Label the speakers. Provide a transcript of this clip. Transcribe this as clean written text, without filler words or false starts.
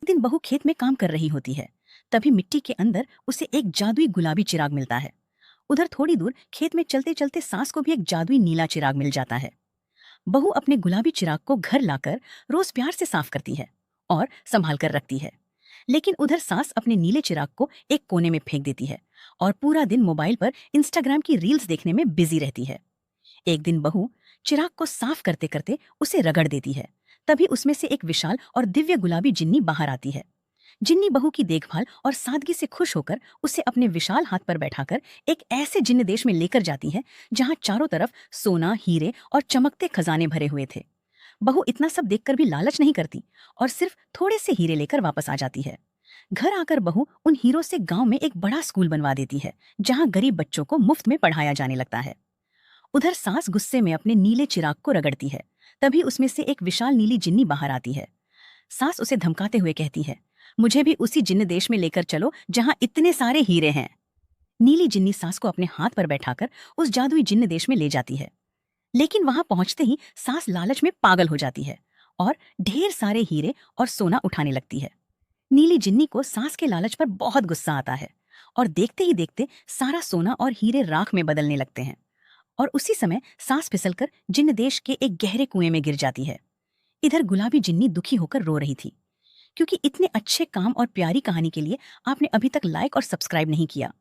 Speaker 1: दिन बहू खेत में काम कर रही होती है। तभी मिट्टी के अंदर उसे एक जादुई गुलाबी चिराग मिलता है। उधर थोड़ी दूर खेत में चलते चलते सास को भी एक जादुई नीला चिराग मिल जाता है। बहू अपने गुलाबी चिराग को घर लाकर रोज प्यार से साफ करती है और संभाल कर रखती है। लेकिन उधर सास अपने नीले चिराग को एक कोने में फेंक देती है और पूरा दिन मोबाइल पर इंस्टाग्राम की रील्स देखने में बिजी रहती है। एक दिन बहू चिराग को साफ करते करते उसे रगड़ देती है। तभी उसमें से एक विशाल और दिव्य गुलाबी जिन्नी बाहर आती है। जिन्नी बहू की देखभाल और सादगी से खुश होकर उसे अपने विशाल हाथ पर बैठाकर एक ऐसे जिन्न देश में लेकर जाती है जहां चारों तरफ सोना, हीरे और चमकते खजाने भरे हुए थे। बहू इतना सब देखकर भी लालच नहीं करती और सिर्फ थोड़े से हीरे लेकर वापस आ जाती है। घर आकर बहू उन हीरों से गांव में एक बड़ा स्कूल बनवा देती है जहां गरीब बच्चों को मुफ्त में पढ़ाया जाने लगता है। उधर सास गुस्से में अपने नीले चिराग को रगड़ती है। तभी उसमें से एक विशाल नीली जिन्नी बाहर आती है। सास उसे धमकाते हुए कहती है, मुझे भी उसी जिन्न देश में लेकर चलो जहां इतने सारे हीरे हैं। नीली जिन्नी सास को अपने हाथ पर बैठाकर उस जादुई जिन्न देश में ले जाती है। लेकिन वहां पहुंचते ही सास लालच में पागल हो जाती है और ढेर सारे हीरे और सोना उठाने लगती है। नीली जिन्नी को सास के लालच पर बहुत गुस्सा आता है और देखते ही देखते सारा सोना और हीरे राख में बदलने लगते हैं। और उसी समय सास फिसलकर जिन्न देश के एक गहरे कुएं में गिर जाती है। इधर गुलाबी जिन्नी दुखी होकर रो रही थी, क्योंकि इतने अच्छे काम और प्यारी कहानी के लिए आपने अभी तक लाइक और सब्सक्राइब नहीं किया।